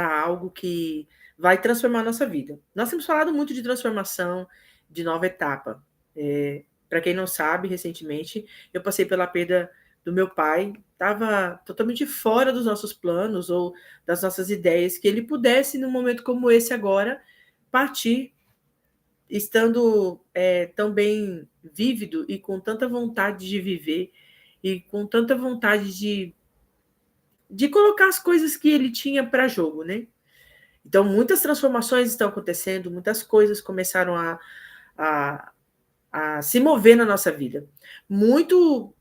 algo que vai transformar a nossa vida. Nós temos falado muito de transformação, de nova etapa. Para quem não sabe, recentemente eu passei pela perda do meu pai, estava totalmente fora dos nossos planos ou das nossas ideias, que ele pudesse, num momento como esse agora, partir, estando tão bem vívido e com tanta vontade de viver e com tanta vontade de colocar as coisas que ele tinha para jogo, né? Então, muitas transformações estão acontecendo, muitas coisas começaram a, a se mover na nossa vida. Muito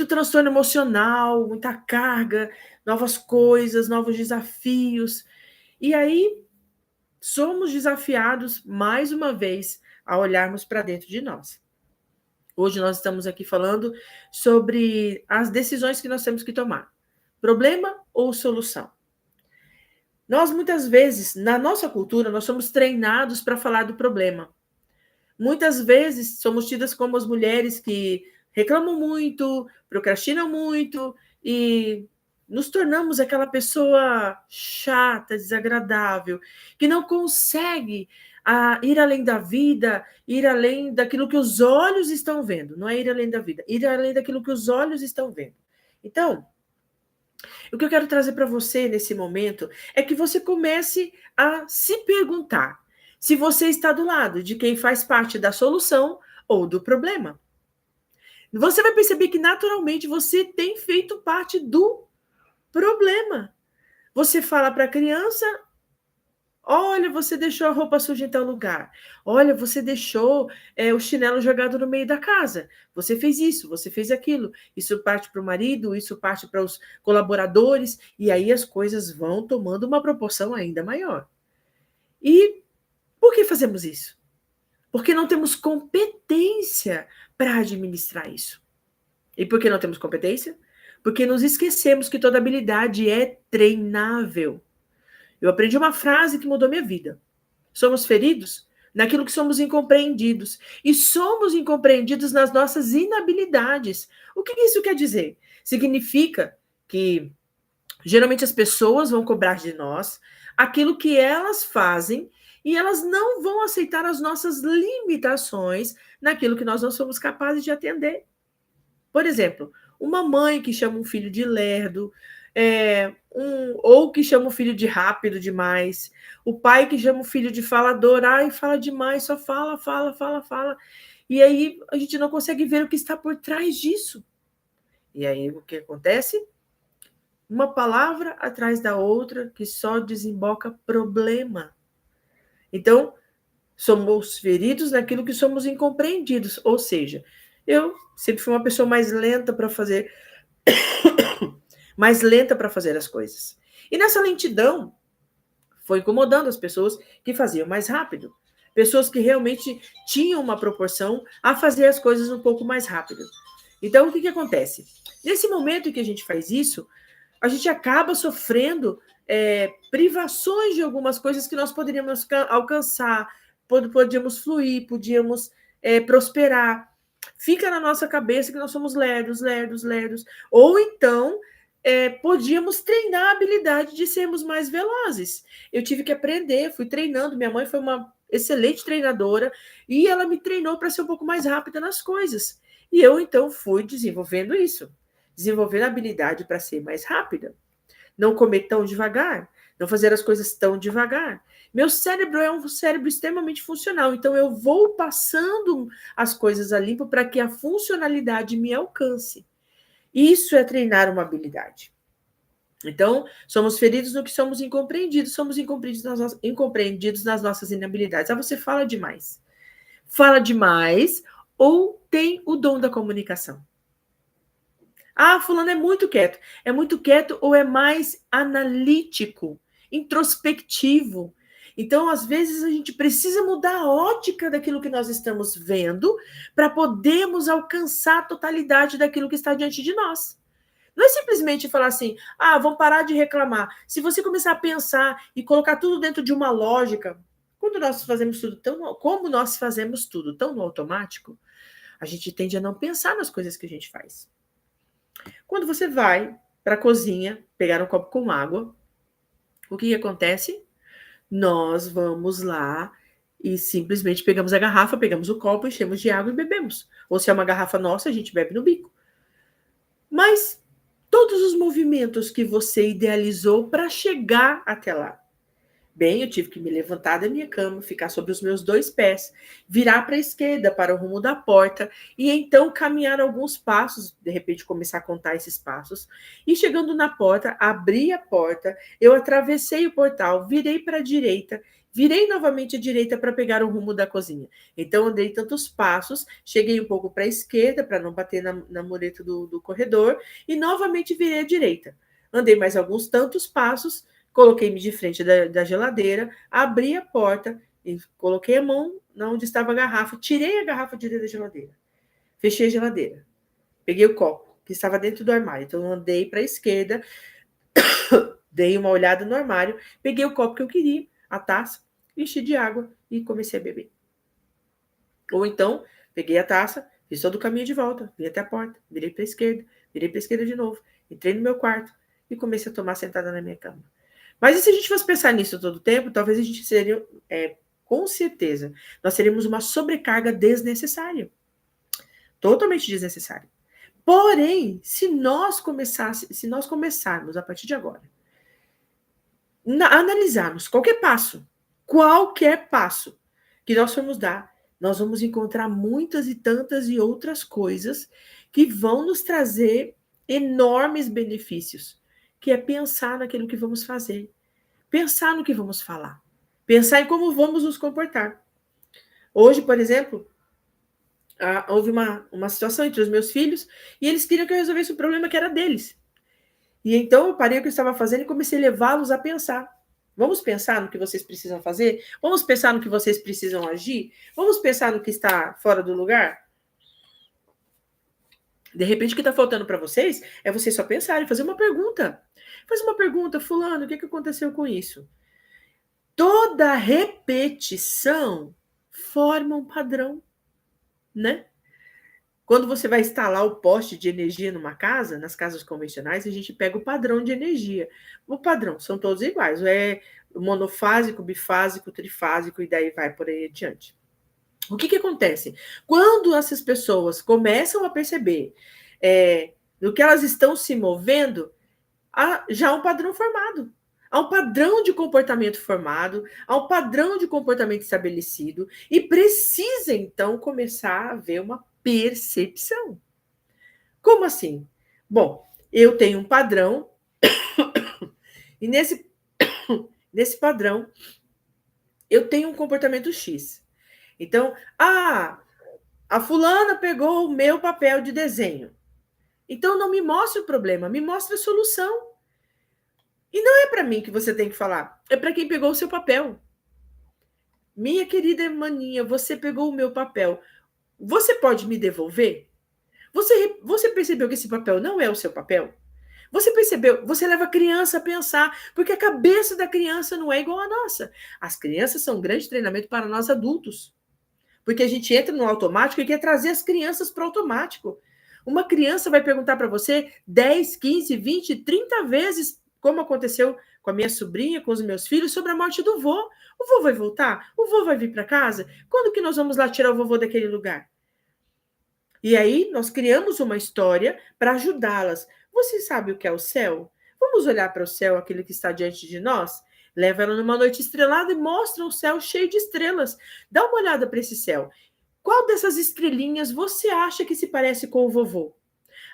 transtorno emocional, muita carga, novas coisas, novos desafios. E aí, somos desafiados, mais uma vez, a olharmos para dentro de nós. Hoje nós estamos aqui falando sobre as decisões que nós temos que tomar. Problema ou solução? Nós, muitas vezes, na nossa cultura, nós somos treinados para falar do problema. Muitas vezes, somos tidas como as mulheres que reclamam muito, procrastinam muito e nos tornamos aquela pessoa chata, desagradável, que não consegue ir além da vida, ir além daquilo que os olhos estão vendo. Não é ir além da vida, ir além daquilo que os olhos estão vendo. Então, o que eu quero trazer para você nesse momento é que você comece a se perguntar se você está do lado de quem faz parte da solução ou do problema. Você vai perceber que naturalmente você tem feito parte do problema. Você fala para a criança: olha, você deixou a roupa suja em tal lugar. Olha, você deixou o chinelo jogado no meio da casa. Você fez isso, você fez aquilo. Isso parte para o marido, isso parte para os colaboradores, e aí as coisas vão tomando uma proporção ainda maior. E por que fazemos isso? Porque não temos competência para administrar isso. E por que não temos competência? Porque nos esquecemos que toda habilidade é treinável. Eu aprendi uma frase que mudou minha vida. Somos feridos naquilo que somos incompreendidos. E somos incompreendidos nas nossas inabilidades. O que isso quer dizer? Significa que geralmente as pessoas vão cobrar de nós aquilo que elas fazem e elas não vão aceitar as nossas limitações naquilo que nós não somos capazes de atender. Por exemplo, uma mãe que chama um filho de lerdo, ou que chama o filho de rápido demais, o pai que chama o filho de falador, ai, fala demais, só fala, fala, fala, fala. E aí a gente não consegue ver o que está por trás disso. E aí o que acontece? Uma palavra atrás da outra que só desemboca problema. Então, somos feridos naquilo que somos incompreendidos. Ou seja, eu sempre fui uma pessoa mais lenta para fazer as coisas. E nessa lentidão, foi incomodando as pessoas que faziam mais rápido. Pessoas que realmente tinham uma proporção a fazer as coisas um pouco mais rápido. Então, o que acontece? Nesse momento em que a gente faz isso, a gente acaba sofrendo privações de algumas coisas que nós poderíamos alcançar, podíamos fluir, podíamos prosperar. Fica na nossa cabeça que nós somos lerdos, lerdos, lerdos. Ou então, podíamos treinar a habilidade de sermos mais velozes. Eu tive que aprender, fui treinando. Minha mãe foi uma excelente treinadora e ela me treinou para ser um pouco mais rápida nas coisas. E eu, então, fui desenvolvendo isso. Desenvolvendo a habilidade para ser mais rápida. Não comer tão devagar. Não fazer as coisas tão devagar. Meu cérebro é um cérebro extremamente funcional. Então, eu vou passando as coisas a limpo para que a funcionalidade me alcance. Isso é treinar uma habilidade. Então, somos feridos no que somos incompreendidos. Somos incompreendidos nas nossas inabilidades. Ah, você fala demais. Fala demais ou tem o dom da comunicação. Ah, fulano é muito quieto. É muito quieto ou é mais analítico, introspectivo. Então, às vezes, a gente precisa mudar a ótica daquilo que nós estamos vendo para podermos alcançar a totalidade daquilo que está diante de nós. Não é simplesmente falar assim, vamos parar de reclamar. Se você começar a pensar e colocar tudo dentro de uma lógica, como nós fazemos tudo tão no automático, a gente tende a não pensar nas coisas que a gente faz. Quando você vai para a cozinha, pegar um copo com água, O que acontece? Nós vamos lá e simplesmente pegamos a garrafa, pegamos o copo, enchemos de água e bebemos. Ou se é uma garrafa nossa, a gente bebe no bico. Mas todos os movimentos que você idealizou para chegar até lá. Bem, eu tive que me levantar da minha cama, ficar sobre os meus 2 pés, virar para a esquerda, para o rumo da porta, e então caminhar alguns passos, de repente começar a contar esses passos. E chegando na porta, abri a porta, eu atravessei o portal, virei para a direita, virei novamente à direita para pegar o rumo da cozinha. Então andei tantos passos, cheguei um pouco para a esquerda, para não bater na mureta do corredor, e novamente virei à direita. Andei mais alguns tantos passos, coloquei-me de frente da geladeira, abri a porta e coloquei a mão onde estava a garrafa, tirei a garrafa de dentro da geladeira, fechei a geladeira, peguei o copo que estava dentro do armário, então andei para a esquerda, dei uma olhada no armário, peguei o copo que eu queria, a taça, enchi de água e comecei a beber. Ou então, peguei a taça, fiz todo o caminho de volta, vim até a porta, virei para a esquerda de novo, entrei no meu quarto e comecei a tomar sentada na minha cama. Mas e se a gente fosse pensar nisso todo o tempo, talvez a gente seria, com certeza, nós teríamos uma sobrecarga desnecessária. Totalmente desnecessária. Porém, se nós começarmos a partir de agora, analisarmos qualquer passo que nós formos dar, nós vamos encontrar muitas e tantas e outras coisas que vão nos trazer enormes benefícios, que é pensar naquilo que vamos fazer, pensar no que vamos falar, pensar em como vamos nos comportar. Hoje, por exemplo, houve uma situação entre os meus filhos e eles queriam que eu resolvesse o problema que era deles. E então eu parei o que eu estava fazendo e comecei a levá-los a pensar. Vamos pensar no que vocês precisam fazer? Vamos pensar no que vocês precisam agir? Vamos pensar no que está fora do lugar? De repente, o que está faltando para vocês é vocês só pensarem, fazer uma pergunta. Faz uma pergunta, fulano, o que aconteceu com isso? Toda repetição forma um padrão, né? Quando você vai instalar o poste de energia numa casa, nas casas convencionais, a gente pega o padrão de energia. O padrão são todos iguais, é monofásico, bifásico, trifásico e daí vai por aí adiante. O que acontece? Quando essas pessoas começam a perceber no que elas estão se movendo, já há um padrão formado. Há um padrão de comportamento formado, há um padrão de comportamento estabelecido e precisa, então, começar a haver uma percepção. Como assim? Bom, eu tenho um padrão e nesse padrão eu tenho um comportamento X. Então, a fulana pegou o meu papel de desenho. Então, não me mostra o problema, me mostra a solução. E não é para mim que você tem que falar, é para quem pegou o seu papel. Minha querida maninha, você pegou o meu papel. Você pode me devolver? Você percebeu que esse papel não é o seu papel? Você percebeu? Você leva a criança a pensar, porque a cabeça da criança não é igual à nossa. As crianças são um grande treinamento para nós adultos. Porque a gente entra no automático e quer trazer as crianças para o automático. Uma criança vai perguntar para você 10, 15, 20, 30 vezes, como aconteceu com a minha sobrinha, com os meus filhos, sobre a morte do vô. O vô vai voltar? O vô vai vir para casa? Quando que nós vamos lá tirar o vovô daquele lugar? E aí nós criamos uma história para ajudá-las. Você sabe o que é o céu? Vamos olhar para o céu, aquele que está diante de nós? Leva ela numa noite estrelada e mostra um céu cheio de estrelas. Dá uma olhada para esse céu. Qual dessas estrelinhas você acha que se parece com o vovô?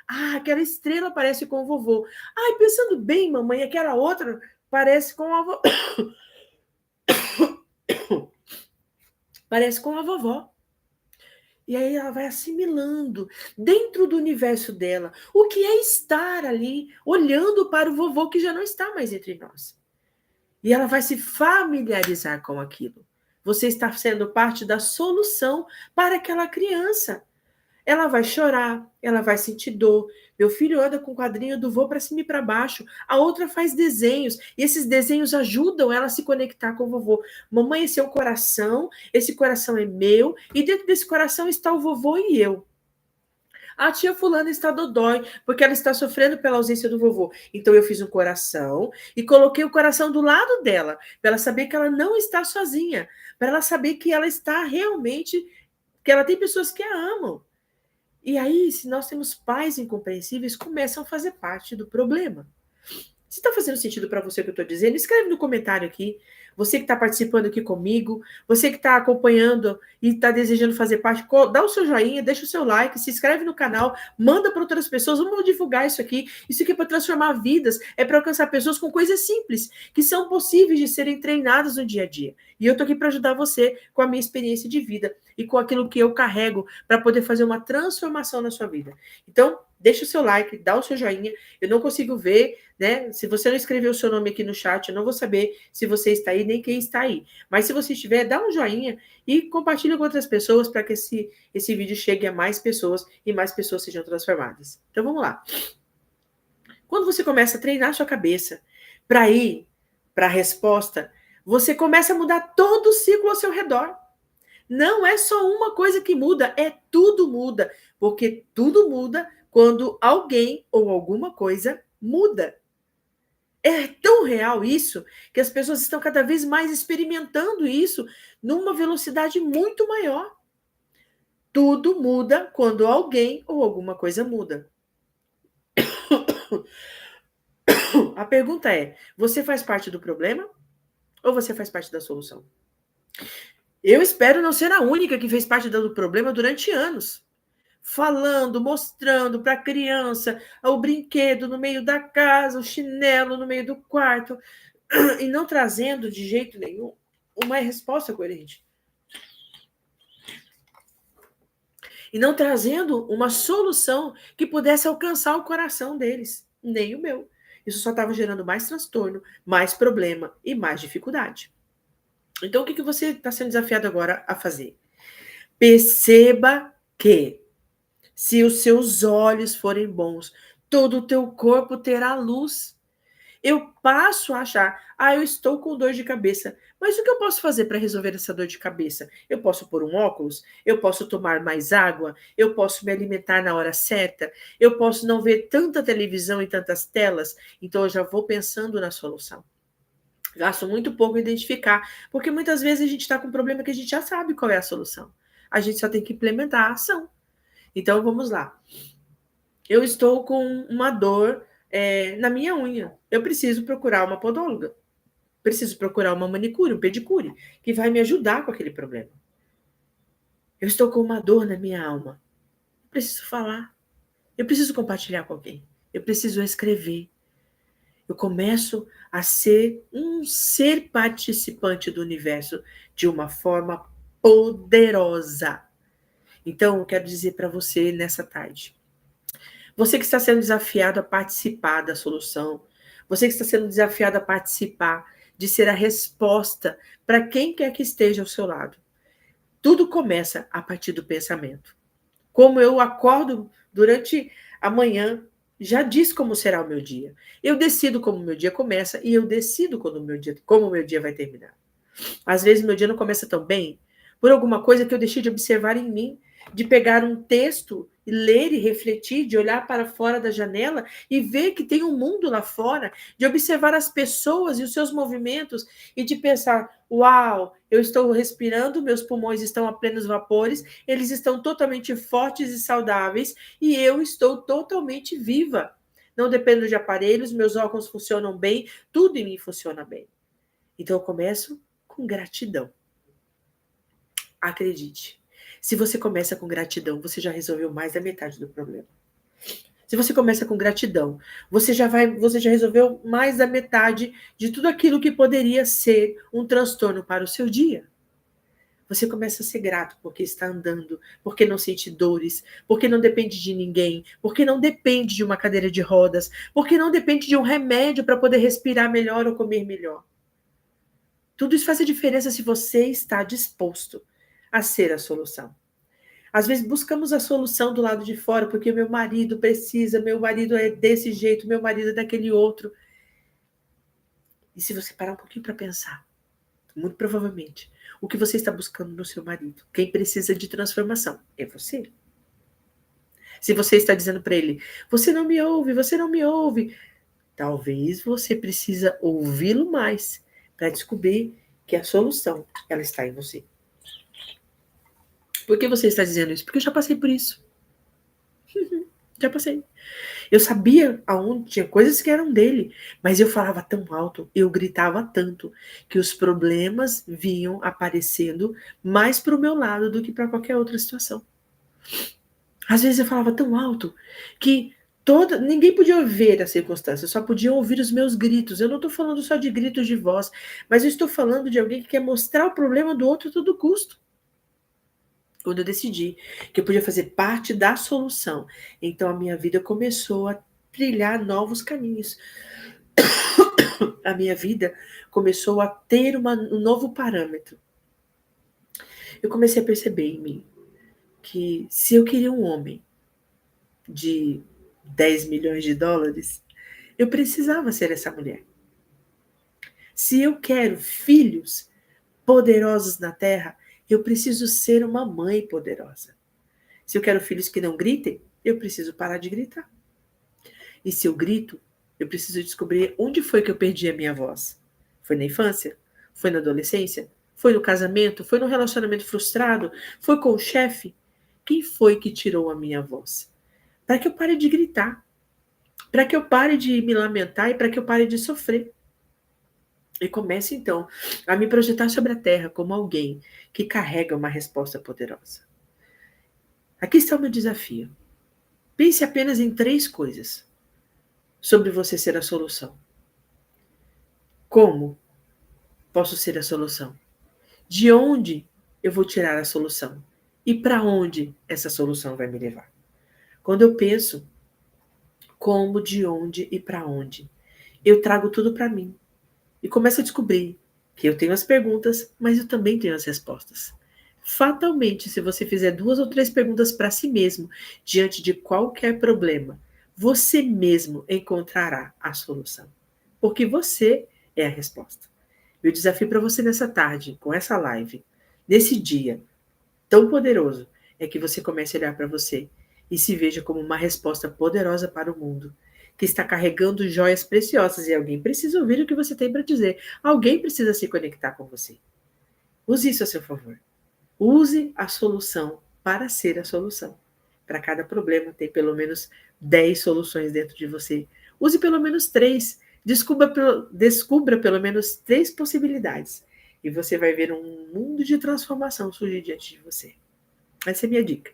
Ah, aquela estrela parece com o vovô. Ai, pensando bem, mamãe, aquela outra parece com a vovó. Parece com a vovó. E aí ela vai assimilando dentro do universo dela o que é estar ali olhando para o vovô que já não está mais entre nós. E ela vai se familiarizar com aquilo. Você está sendo parte da solução para aquela criança. Ela vai chorar, ela vai sentir dor. Meu filho anda com o quadrinho do vô para cima e para baixo. A outra faz desenhos. E esses desenhos ajudam ela a se conectar com o vovô. Mamãe, esse é o coração. Esse coração é meu. E dentro desse coração está o vovô e eu. A tia fulana está dodói, porque ela está sofrendo pela ausência do vovô. Então eu fiz um coração e coloquei o coração do lado dela, para ela saber que ela não está sozinha, para ela saber que ela está realmente, que ela tem pessoas que a amam. E aí, se nós temos pais incompreensíveis, começam a fazer parte do problema. Se está fazendo sentido para você o que eu estou dizendo, escreve no comentário aqui. Você que está participando aqui comigo, você que está acompanhando e está desejando fazer parte, dá o seu joinha, deixa o seu like, se inscreve no canal, manda para outras pessoas, vamos divulgar isso aqui. Isso aqui é para transformar vidas, é para alcançar pessoas com coisas simples, que são possíveis de serem treinadas no dia a dia. E eu estou aqui para ajudar você com a minha experiência de vida e com aquilo que eu carrego para poder fazer uma transformação na sua vida. Então, deixa o seu like, dá o seu joinha. Eu não consigo ver, né? Se você não escreveu o seu nome aqui no chat, eu não vou saber se você está aí, nem quem está aí. Mas se você estiver, dá um joinha e compartilha com outras pessoas para que esse vídeo chegue a mais pessoas e mais pessoas sejam transformadas. Então vamos lá. Quando você começa a treinar sua cabeça para ir para a resposta, você começa a mudar todo o ciclo ao seu redor. Não é só uma coisa que muda, é tudo muda, porque tudo muda quando alguém ou alguma coisa muda. É tão real isso que as pessoas estão cada vez mais experimentando isso numa velocidade muito maior. Tudo muda quando alguém ou alguma coisa muda. A pergunta é: você faz parte do problema ou você faz parte da solução? Eu espero não ser a única que fez parte do problema durante anos. Falando, mostrando para a criança o brinquedo no meio da casa, o chinelo no meio do quarto, e não trazendo de jeito nenhum uma resposta coerente. E não trazendo uma solução que pudesse alcançar o coração deles, nem o meu. Isso só estava gerando mais transtorno, mais problema e mais dificuldade. Então, o que você está sendo desafiado agora a fazer? Perceba que se os seus olhos forem bons, todo o teu corpo terá luz. Eu passo a achar, eu estou com dor de cabeça. Mas o que eu posso fazer para resolver essa dor de cabeça? Eu posso pôr um óculos? Eu posso tomar mais água? Eu posso me alimentar na hora certa? Eu posso não ver tanta televisão e tantas telas? Então eu já vou pensando na solução. Gasto muito pouco em identificar, porque muitas vezes a gente está com um problema que a gente já sabe qual é a solução. A gente só tem que implementar a ação. Então vamos lá. Eu estou com uma dor na minha unha. Eu preciso procurar uma podóloga. Preciso procurar uma manicure, um pedicure, que vai me ajudar com aquele problema. Eu estou com uma dor na minha alma. Eu preciso falar. Eu preciso compartilhar com alguém. Eu preciso escrever. Eu começo a ser um ser participante do universo de uma forma poderosa. Então, eu quero dizer para você nessa tarde. Você que está sendo desafiado a participar da solução, você que está sendo desafiado a participar de ser a resposta para quem quer que esteja ao seu lado. Tudo começa a partir do pensamento. Como eu acordo durante a manhã, já diz como será o meu dia. Eu decido como o meu dia começa e eu decido como o meu dia vai terminar. Às vezes meu dia não começa tão bem por alguma coisa que eu deixei de observar em mim, de pegar um texto e ler e refletir, de olhar para fora da janela e ver que tem um mundo lá fora, de observar as pessoas e os seus movimentos e de pensar, uau, eu estou respirando, meus pulmões estão a plenos vapores, eles estão totalmente fortes e saudáveis e eu estou totalmente viva. Não dependo de aparelhos, meus órgãos funcionam bem, tudo em mim funciona bem. Então eu começo com gratidão. Acredite. Se você começa com gratidão, você já resolveu mais da metade do problema. Se você começa com gratidão, você já resolveu mais da metade de tudo aquilo que poderia ser um transtorno para o seu dia. Você começa a ser grato porque está andando, porque não sente dores, porque não depende de ninguém, porque não depende de uma cadeira de rodas, porque não depende de um remédio para poder respirar melhor ou comer melhor. Tudo isso faz a diferença se você está disposto a ser a solução. Às vezes buscamos a solução do lado de fora, porque meu marido precisa, meu marido é desse jeito, meu marido é daquele outro. E se você parar um pouquinho para pensar, muito provavelmente, o que você está buscando no seu marido, quem precisa de transformação, é você. Se você está dizendo para ele, você não me ouve, você não me ouve, talvez você precisa ouvi-lo mais para descobrir que a solução, ela está em você. Por que você está dizendo isso? Porque eu já passei por isso. Já passei. Eu sabia aonde tinha coisas que eram dele, mas eu falava tão alto, eu gritava tanto, que os problemas vinham aparecendo mais para o meu lado do que para qualquer outra situação. Às vezes eu falava tão alto que ninguém podia ver a circunstância, só podiam ouvir os meus gritos. Eu não estou falando só de gritos de voz, mas eu estou falando de alguém que quer mostrar o problema do outro a todo custo. Quando eu decidi que eu podia fazer parte da solução, então a minha vida começou a trilhar novos caminhos. A minha vida começou a ter um novo parâmetro. Eu comecei a perceber em mim que se eu queria um homem de 10 milhões de dólares, eu precisava ser essa mulher. Se eu quero filhos poderosos na terra, eu preciso ser uma mãe poderosa. Se eu quero filhos que não gritem, eu preciso parar de gritar. E se eu grito, eu preciso descobrir onde foi que eu perdi a minha voz. Foi na infância? Foi na adolescência? Foi no casamento? Foi no relacionamento frustrado? Foi com o chefe? Quem foi que tirou a minha voz? Para que eu pare de gritar. Para que eu pare de me lamentar e para que eu pare de sofrer. E comece, então, a me projetar sobre a terra como alguém que carrega uma resposta poderosa. Aqui está o meu desafio. Pense apenas em 3 coisas sobre você ser a solução. Como posso ser a solução? De onde eu vou tirar a solução? E para onde essa solução vai me levar? Quando eu penso como, de onde e para onde, eu trago tudo para mim. E começo a descobrir que eu tenho as perguntas, mas eu também tenho as respostas. Fatalmente, se você fizer 2 ou 3 perguntas para si mesmo, diante de qualquer problema, você mesmo encontrará a solução. Porque você é a resposta. Meu desafio para você nessa tarde, com essa live, nesse dia tão poderoso, é que você comece a olhar para você e se veja como uma resposta poderosa para o mundo, que está carregando joias preciosas e alguém precisa ouvir o que você tem para dizer. Alguém precisa se conectar com você. Use isso a seu favor. Use a solução para ser a solução. Para cada problema tem pelo menos 10 soluções dentro de você. Use pelo menos 3. Descubra pelo menos 3 possibilidades. E você vai ver um mundo de transformação surgir diante de você. Essa é a minha dica.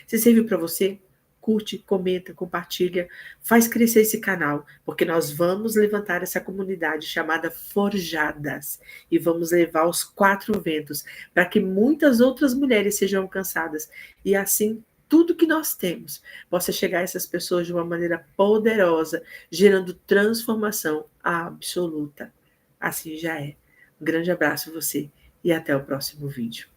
Se serviu para você, curte, comenta, compartilha, faz crescer esse canal, porque nós vamos levantar essa comunidade chamada Forjadas e vamos levar os 4 ventos para que muitas outras mulheres sejam alcançadas e assim tudo que nós temos possa chegar a essas pessoas de uma maneira poderosa, gerando transformação absoluta. Assim já é. Um grande abraço a você e até o próximo vídeo.